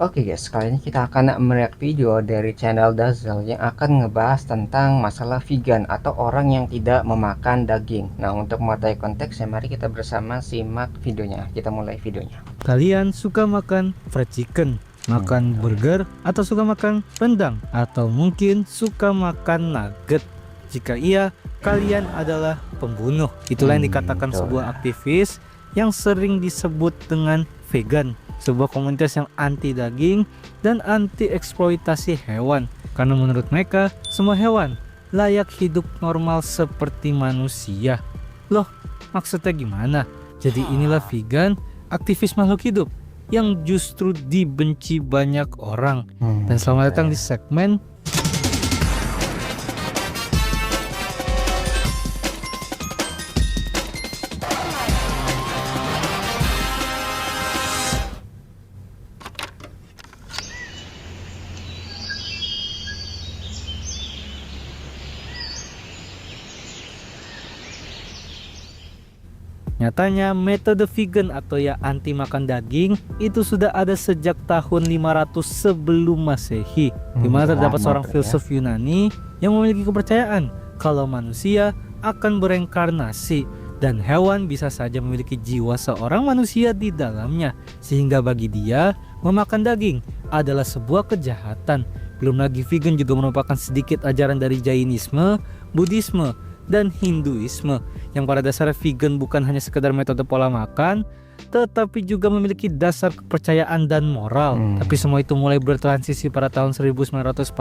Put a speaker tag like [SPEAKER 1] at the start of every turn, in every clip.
[SPEAKER 1] Oke guys, kali ini kita akan melihat video dari channel Dazzle yang akan ngebahas tentang masalah vegan atau orang yang tidak memakan daging. Nah, untuk mengetahui konteksnya, mari kita bersama simak videonya. Kita mulai videonya.
[SPEAKER 2] Kalian suka makan fried chicken, makan burger, atau suka makan rendang, atau mungkin suka makan nugget? Jika iya, kalian adalah pembunuh. Itulah yang dikatakan
[SPEAKER 1] Betul.
[SPEAKER 2] sebuah aktivis yang sering disebut dengan vegan, sebuah komunitas yang anti daging dan anti eksploitasi hewan. Karena menurut mereka, semua hewan layak hidup normal seperti manusia. Loh, maksudnya gimana? Jadi inilah vegan, aktivis makhluk hidup yang justru dibenci banyak orang. Dan selamat datang di segmen Nyatanya metode vegan atau ya anti makan daging itu sudah ada sejak tahun 500 sebelum Masehi, di mana terdapat seorang filsuf Yunani yang memiliki kepercayaan kalau manusia akan bereinkarnasi dan hewan bisa saja memiliki jiwa seorang manusia di dalamnya, sehingga bagi dia memakan daging adalah sebuah kejahatan. Belum lagi vegan juga merupakan sedikit ajaran dari Jainisme, Buddhisme, dan Hinduisme, yang pada dasarnya vegan bukan hanya sekedar metode pola makan, tetapi juga memiliki dasar kepercayaan dan moral. Tapi semua itu mulai bertransisi pada tahun 1944,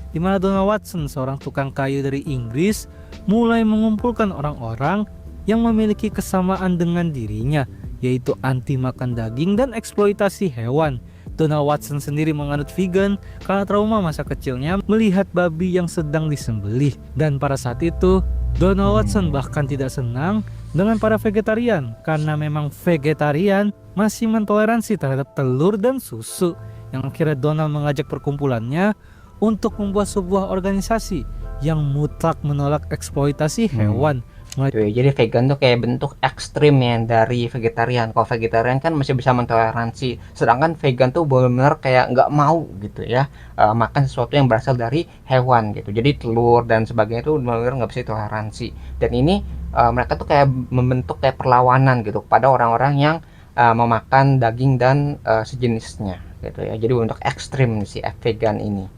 [SPEAKER 2] di mana Donald Watson, seorang tukang kayu dari Inggris, mulai mengumpulkan orang-orang yang memiliki kesamaan dengan dirinya, yaitu anti makan daging dan eksploitasi hewan. Donald Watson sendiri menganut vegan karena trauma masa kecilnya melihat babi yang sedang disembelih. Dan pada saat itu, Donald Watson bahkan tidak senang dengan para vegetarian karena memang vegetarian masih mentoleransi terhadap telur dan susu. Yang akhirnya Donald mengajak perkumpulannya untuk membuat sebuah organisasi yang mutlak menolak eksploitasi hewan.
[SPEAKER 1] Jadi vegan tuh kayak bentuk ekstrim ya dari vegetarian. Kalau vegetarian kan masih bisa mentoleransi, sedangkan vegan tuh benar-benar kayak nggak mau gitu ya, makan sesuatu yang berasal dari hewan gitu. Jadi telur dan sebagainya itu benar-benar nggak bisa toleransi. Dan ini mereka tuh kayak membentuk kayak perlawanan gitu pada orang-orang yang memakan daging dan sejenisnya gitu ya. Jadi bentuk ekstrim si vegan ini.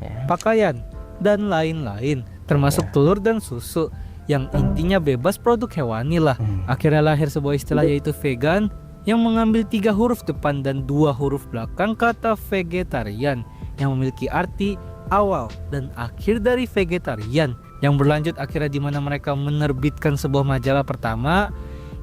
[SPEAKER 1] Ya.
[SPEAKER 2] Pakaian dan lain-lain, termasuk telur dan susu, yang intinya bebas produk hewani lah. Akhirnya lahir sebuah istilah yaitu vegan, yang mengambil 3 huruf depan dan 2 huruf belakang kata vegetarian, yang memiliki arti awal dan akhir dari vegetarian, yang berlanjut akhirnya di mana mereka menerbitkan sebuah majalah pertama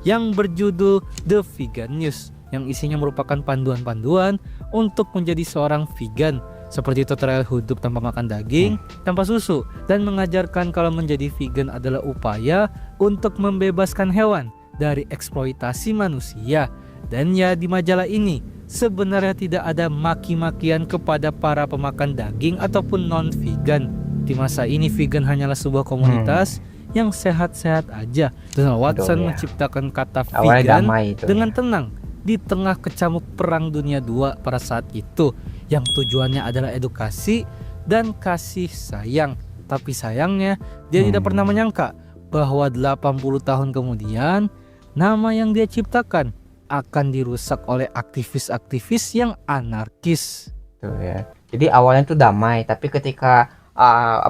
[SPEAKER 2] yang berjudul The Vegan News, yang isinya merupakan panduan-panduan untuk menjadi seorang vegan, seperti tutorial hidup tanpa makan daging, tanpa susu, dan mengajarkan kalau menjadi vegan adalah upaya untuk membebaskan hewan dari eksploitasi manusia. Dan ya, di majalah ini sebenarnya tidak ada maki-makian kepada para pemakan daging ataupun non-vegan. Di masa ini vegan hanyalah sebuah komunitas yang sehat-sehat aja. Donald Watson menciptakan kata vegan dengan tenang di tengah kecamuk Perang Dunia II pada saat itu, yang tujuannya adalah edukasi dan kasih sayang. Tapi sayangnya dia tidak pernah menyangka bahwa 80 tahun kemudian nama yang dia ciptakan akan dirusak oleh aktivis-aktivis yang anarkis.
[SPEAKER 1] Tuh ya. Jadi awalnya itu damai, tapi ketika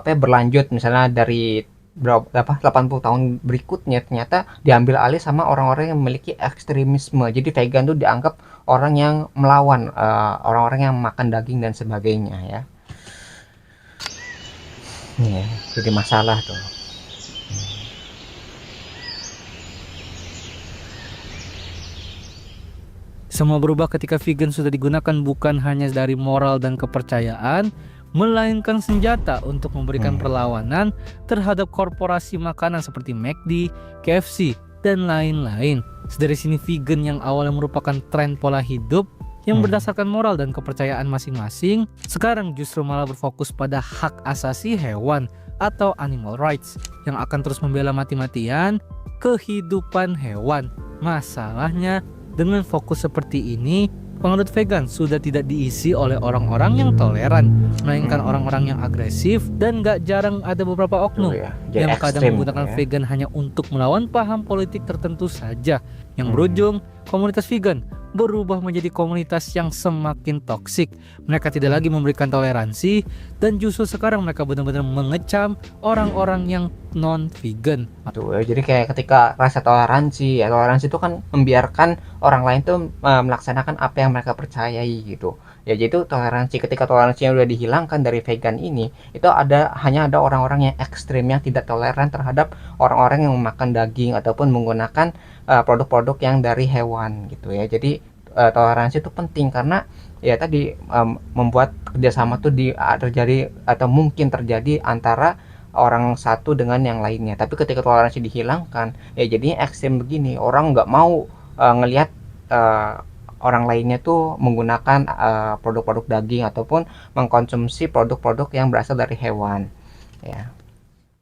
[SPEAKER 1] berlanjut misalnya dari 80 tahun berikutnya ternyata diambil alih sama orang-orang yang memiliki ekstremisme. Jadi vegan itu dianggap orang yang melawan orang-orang yang makan daging dan sebagainya ya. Nih ya, jadi masalah tuh.
[SPEAKER 2] Semua berubah ketika vegan sudah digunakan bukan hanya dari moral dan kepercayaan, melainkan senjata untuk memberikan perlawanan terhadap korporasi makanan seperti McD, KFC, dan lain-lain. Dari sini vegan yang awalnya merupakan tren pola hidup yang berdasarkan moral dan kepercayaan masing-masing, sekarang justru malah berfokus pada hak asasi hewan atau animal rights, yang akan terus membela mati-matian kehidupan hewan. Masalahnya, dengan fokus seperti ini, penganut vegan sudah tidak diisi oleh orang-orang yang toleran, melainkan orang-orang yang agresif, dan gak jarang ada beberapa
[SPEAKER 1] Tuh
[SPEAKER 2] oknum
[SPEAKER 1] ya, jadi
[SPEAKER 2] yang kadang
[SPEAKER 1] ekstrim
[SPEAKER 2] menggunakan
[SPEAKER 1] ya.
[SPEAKER 2] vegan hanya untuk melawan paham politik tertentu saja, yang
[SPEAKER 1] Hmm.
[SPEAKER 2] berujung komunitas vegan berubah menjadi komunitas yang semakin toksik. Mereka tidak lagi memberikan toleransi, dan justru sekarang mereka benar-benar mengecam orang-orang yang non-vegan.
[SPEAKER 1] Tuh ya, jadi kayak ketika rasa toleransi ya, toleransi itu kan membiarkan orang lain tuh melaksanakan apa yang mereka percayai gitu ya. Jadi toleransi, ketika toleransinya udah dihilangkan dari vegan ini, itu hanya ada orang-orang yang ekstrim yang tidak toleran terhadap orang-orang yang memakan daging ataupun menggunakan produk-produk yang dari hewan gitu ya. Jadi toleransi itu penting karena ya tadi membuat kerjasama tuh terjadi atau mungkin terjadi antara orang satu dengan yang lainnya. Tapi ketika toleransi dihilangkan ya jadinya ekstrem begini, orang nggak mau ngelihat orang lainnya tuh menggunakan produk-produk daging ataupun mengkonsumsi produk-produk yang berasal dari hewan ya.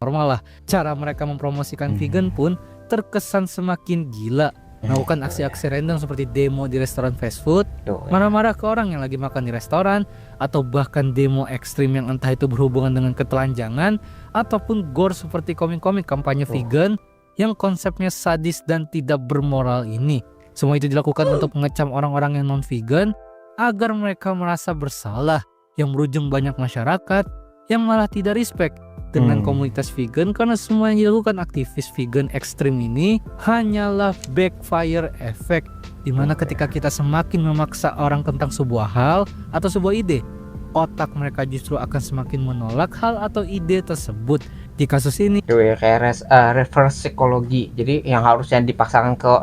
[SPEAKER 2] Normal lah, cara mereka mempromosikan vegan pun terkesan semakin gila. Melakukan aksi-aksi random seperti demo di restoran fast food,
[SPEAKER 1] Tuh, ya.
[SPEAKER 2] marah-marah ke orang yang lagi makan di restoran, atau bahkan demo ekstrim yang entah itu berhubungan dengan ketelanjangan, ataupun gore seperti komik-komik kampanye vegan yang konsepnya sadis dan tidak bermoral ini. Semua itu dilakukan untuk mengecam orang-orang yang non-vegan agar mereka merasa bersalah, yang berujung banyak masyarakat yang malah tidak respect dengan komunitas vegan, karena semua yang dilakukan aktivis vegan ekstrim ini hanyalah backfire effect, dimana ketika kita semakin memaksa orang tentang sebuah hal atau sebuah ide, otak mereka justru akan semakin menolak hal atau ide tersebut. Di kasus ini
[SPEAKER 1] Tuh ya, kayak reverse psikologi. Jadi yang harusnya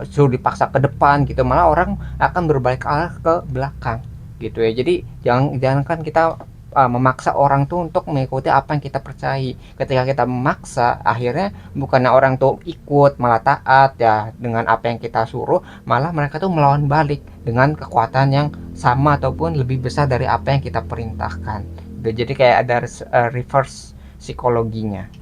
[SPEAKER 1] suruh dipaksa ke depan gitu, malah orang akan berbalik arah ke belakang gitu ya. Jadi jangan kan kita memaksa orang tuh untuk mengikuti apa yang kita percayai. Ketika kita memaksa, akhirnya bukannya orang tuh ikut, malah taat ya dengan apa yang kita suruh, malah mereka tuh melawan balik dengan kekuatan yang sama ataupun lebih besar dari apa yang kita perintahkan. Jadi kayak ada reverse psikologinya.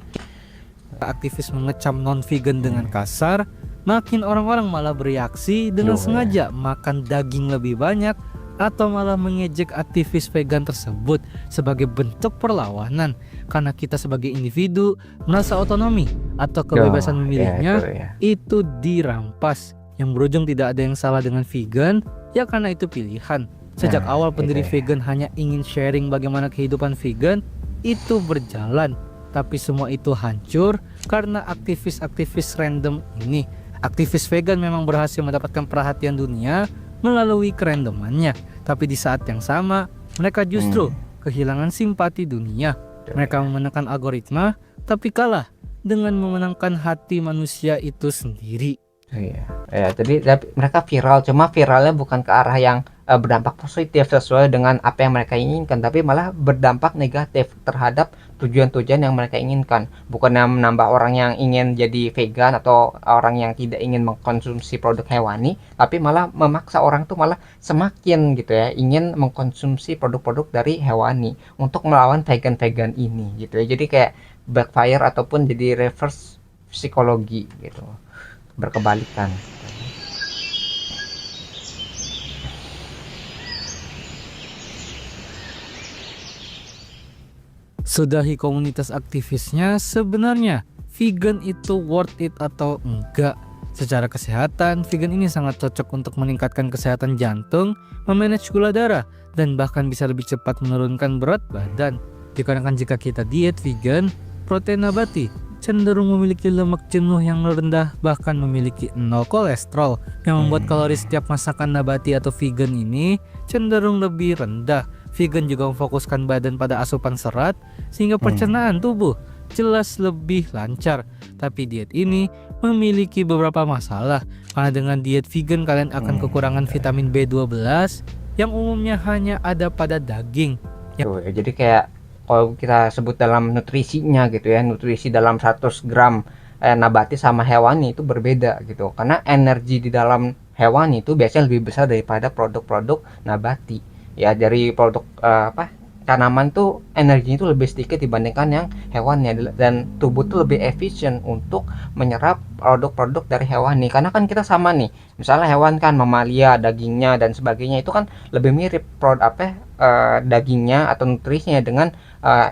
[SPEAKER 2] aktivis mengecam non-vegan dengan kasar, makin orang-orang malah bereaksi dengan
[SPEAKER 1] Loh,
[SPEAKER 2] sengaja makan daging lebih banyak atau malah mengejek aktivis vegan tersebut sebagai bentuk perlawanan, karena kita sebagai individu merasa otonomi atau kebebasan memilihnya itu dirampas, yang berujung tidak ada yang salah dengan vegan ya, karena itu pilihan. Sejak awal pendiri vegan hanya ingin sharing bagaimana kehidupan vegan itu berjalan, tapi semua itu hancur karena aktivis-aktivis random ini. Aktivis vegan memang berhasil mendapatkan perhatian dunia melalui kerandomannya, tapi di saat yang sama mereka justru kehilangan simpati dunia. Mereka memenangkan algoritma tapi kalah dengan memenangkan hati manusia itu sendiri.
[SPEAKER 1] Ya, jadi mereka viral, cuma viralnya bukan ke arah yang berdampak positif sesuai dengan apa yang mereka inginkan, tapi malah berdampak negatif terhadap tujuan-tujuan yang mereka inginkan. Bukannya menambah orang yang ingin jadi vegan atau orang yang tidak ingin mengkonsumsi produk hewani, tapi malah memaksa orang tuh malah semakin gitu ya ingin mengkonsumsi produk-produk dari hewani untuk melawan vegan-vegan ini gitu ya. Jadi kayak backfire ataupun jadi reverse psikologi gitu, berkebalikan.
[SPEAKER 2] Sudahi komunitas aktivisnya, sebenarnya vegan itu worth it atau enggak? Secara kesehatan, vegan ini sangat cocok untuk meningkatkan kesehatan jantung, memanage gula darah, dan bahkan bisa lebih cepat menurunkan berat badan. Dikarenakan jika kita diet vegan, protein nabati cenderung memiliki lemak jenuh yang rendah, bahkan memiliki 0 kolesterol, yang membuat kalori setiap masakan nabati atau vegan ini cenderung lebih rendah. Vegan juga memfokuskan badan pada asupan serat sehingga pencernaan tubuh jelas lebih lancar. Tapi diet ini memiliki beberapa masalah, karena dengan diet vegan kalian akan kekurangan vitamin B12 yang umumnya hanya ada pada daging.
[SPEAKER 1] Jadi kayak kalau kita sebut dalam nutrisinya gitu ya, nutrisi dalam 100 gram nabati sama hewani itu berbeda gitu, karena energi di dalam hewani itu biasanya lebih besar daripada produk-produk nabati ya. Dari produk tanaman tuh energinya itu lebih sedikit dibandingkan yang hewannya, dan tubuh tuh lebih efisien untuk menyerap produk-produk dari hewani. Karena kan kita sama nih, misalnya hewan kan mamalia, dagingnya dan sebagainya itu kan lebih mirip dagingnya atau nutrisinya dengan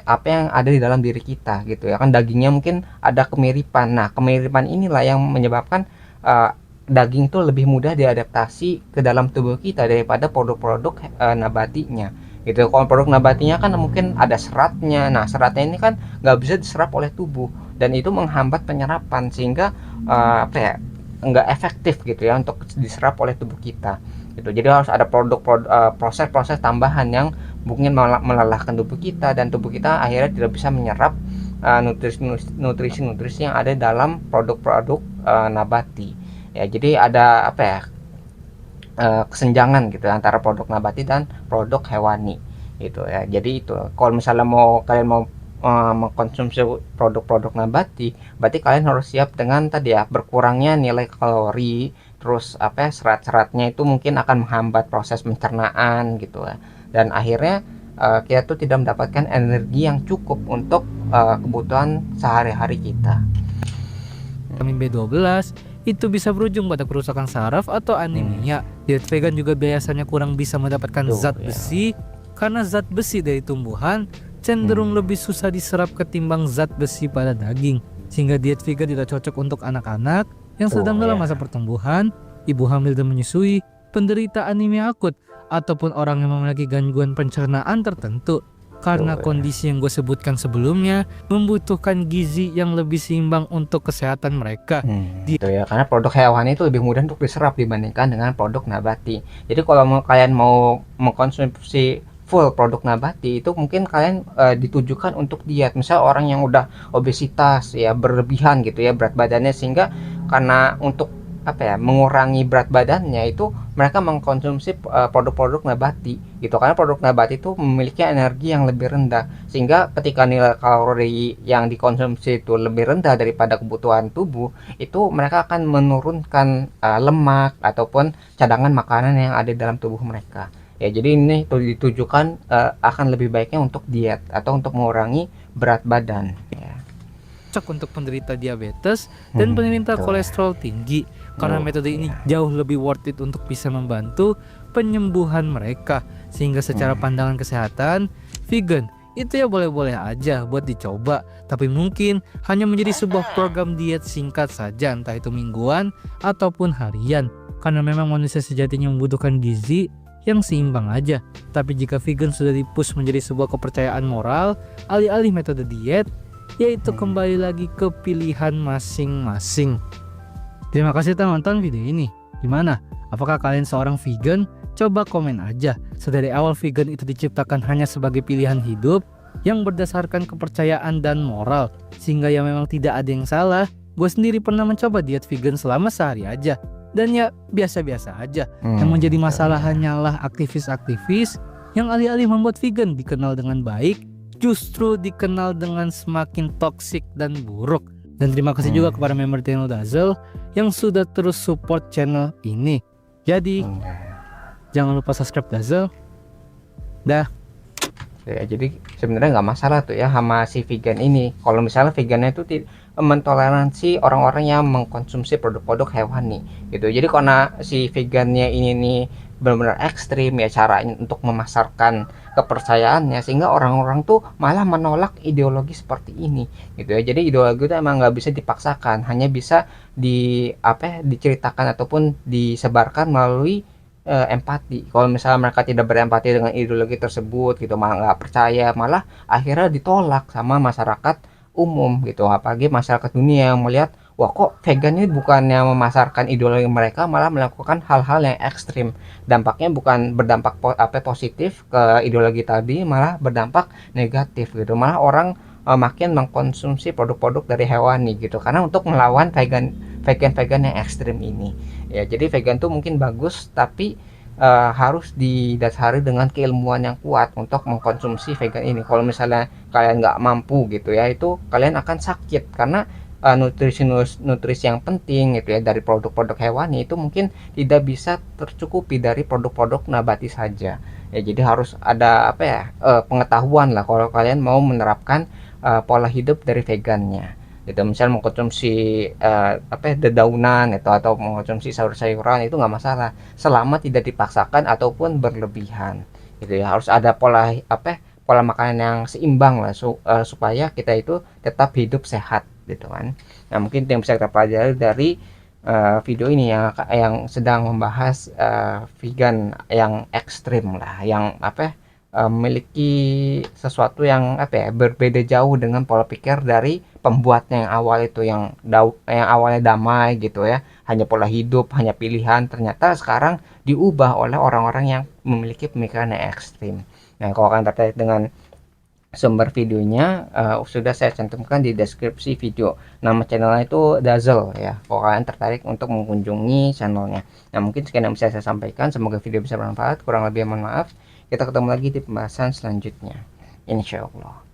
[SPEAKER 1] apa yang ada di dalam diri kita gitu ya kan. Dagingnya mungkin ada kemiripan. Nah, kemiripan inilah yang menyebabkan uh, daging itu lebih mudah diadaptasi ke dalam tubuh kita daripada produk-produk nabatinya gitu. Kalau produk nabatinya kan mungkin ada seratnya. Nah, seratnya ini kan nggak bisa diserap oleh tubuh dan itu menghambat penyerapan sehingga nggak efektif gitu ya untuk diserap oleh tubuh kita gitu. Jadi harus ada proses-proses tambahan yang mungkin melelahkan tubuh kita, dan tubuh kita akhirnya tidak bisa menyerap nutrisi-nutrisi yang ada dalam produk-produk nabati ya. Jadi ada kesenjangan gitu antara produk nabati dan produk hewani gitu ya. Jadi itu kalau misalnya kalian mau mengkonsumsi produk-produk nabati, berarti kalian harus siap dengan tadi ya, berkurangnya nilai kalori, terus serat-seratnya itu mungkin akan menghambat proses pencernaan gitu ya, dan akhirnya kita tuh tidak mendapatkan energi yang cukup untuk kebutuhan sehari-hari kita.
[SPEAKER 2] Vitamin B12 itu bisa berujung pada kerusakan saraf atau anemia. Diet vegan juga biasanya kurang bisa mendapatkan zat besi karena zat besi dari tumbuhan cenderung lebih susah diserap ketimbang zat besi pada daging. Sehingga diet vegan tidak cocok untuk anak-anak yang sedang dalam masa pertumbuhan, ibu hamil dan menyusui, penderita anemia akut, ataupun orang yang memiliki gangguan pencernaan tertentu. Karena kondisi yang gue sebutkan sebelumnya membutuhkan gizi yang lebih seimbang untuk kesehatan mereka.
[SPEAKER 1] Gitu ya, karena produk hewani itu lebih mudah untuk diserap dibandingkan dengan produk nabati. Jadi kalau kalian mau mengkonsumsi full produk nabati itu mungkin kalian ditujukan untuk diet. Misal orang yang udah obesitas ya, berlebihan gitu ya berat badannya, sehingga karena untuk mengurangi berat badannya itu mereka mengkonsumsi produk-produk nabati gitu. Karena produk nabati itu memiliki energi yang lebih rendah, sehingga ketika nilai kalori yang dikonsumsi itu lebih rendah daripada kebutuhan tubuh, itu mereka akan menurunkan lemak ataupun cadangan makanan yang ada dalam tubuh mereka ya. Jadi ini ditujukan akan lebih baiknya untuk diet atau untuk mengurangi berat badan ya.
[SPEAKER 2] Cocok untuk penderita diabetes dan penderita kolesterol tinggi, karena metode ini jauh lebih worth it untuk bisa membantu penyembuhan mereka. Sehingga secara pandangan kesehatan, vegan itu ya boleh-boleh aja buat dicoba, tapi mungkin hanya menjadi sebuah program diet singkat saja, entah itu mingguan ataupun harian, karena memang manusia sejatinya membutuhkan gizi yang seimbang aja. Tapi jika vegan sudah dipush menjadi sebuah kepercayaan moral alih-alih metode diet, yaitu kembali lagi ke pilihan masing-masing. Terima kasih telah nonton video ini. Gimana? Apakah kalian seorang vegan? Coba komen aja. Sedari awal vegan itu diciptakan hanya sebagai pilihan hidup yang berdasarkan kepercayaan dan moral, sehingga ya memang tidak ada yang salah. Gue sendiri pernah mencoba diet vegan selama sehari aja, dan ya biasa-biasa aja. Yang menjadi masalah hanyalah aktivis-aktivis yang alih-alih membuat vegan dikenal dengan baik, justru dikenal dengan semakin toksik dan buruk. Dan terima kasih juga kepada member channel Dazzle yang sudah terus support channel ini. Jadi jangan lupa subscribe Dazzle. Dah.
[SPEAKER 1] Ya, jadi sebenarnya nggak masalah tuh ya sama si vegan ini. Kalau misalnya vegannya itu mentoleransi orang-orang yang mengkonsumsi produk-produk hewani gitu. Jadi karena si vegannya ini nih benar-benar ekstrim ya cara untuk memasarkan kepercayaannya, sehingga orang-orang tuh malah menolak ideologi seperti ini gitu ya. Jadi ideologi itu emang nggak bisa dipaksakan, hanya bisa diceritakan ataupun disebarkan melalui empati. Kalau misalnya mereka tidak berempati dengan ideologi tersebut gitu, malah nggak percaya, malah akhirnya ditolak sama masyarakat umum gitu. Apalagi masyarakat dunia yang melihat, wah kok vegan ini bukannya memasarkan ideologi mereka, malah melakukan hal-hal yang ekstrim. Dampaknya bukan berdampak positif ke ideologi tadi, malah berdampak negatif gitu. Malah orang makin mengkonsumsi produk-produk dari hewani gitu, karena untuk melawan vegan yang ekstrim ini ya. Jadi vegan tuh mungkin bagus, tapi harus didasari dengan keilmuan yang kuat untuk mengkonsumsi vegan ini. Kalau misalnya kalian nggak mampu gitu ya, itu kalian akan sakit, karena nutrisi yang penting gitu ya dari produk-produk hewani itu mungkin tidak bisa tercukupi dari produk-produk nabati saja Ya jadi harus ada apa ya, pengetahuan lah kalau kalian mau menerapkan pola hidup dari vegannya gitu. Misal mengkonsumsi apa ya, dedaunan itu atau mengkonsumsi sayur-sayuran itu nggak masalah selama tidak dipaksakan ataupun berlebihan gitu ya. Harus ada pola apa ya, pola makanan yang seimbang lah supaya kita itu tetap hidup sehat gitu kan. Nah mungkin itu yang bisa kita pelajari dari video ini yang sedang membahas vegan yang ekstrim lah, yang apa ya, memiliki sesuatu yang apa ya, berbeda jauh dengan pola pikir dari pembuatnya yang awal itu, yang awalnya damai gitu ya, hanya pola hidup, hanya pilihan, ternyata sekarang diubah oleh orang-orang yang memiliki pemikiran yang ekstrim. Nah kalau kalian tertarik dengan sumber videonya, sudah saya cantumkan di deskripsi video. Nama channelnya itu Dazzle ya, kalau kalian tertarik untuk mengunjungi channelnya. Nah mungkin sekian yang bisa saya sampaikan, semoga video bisa bermanfaat, kurang lebih mohon maaf. Kita ketemu lagi di pembahasan selanjutnya, insya Allah.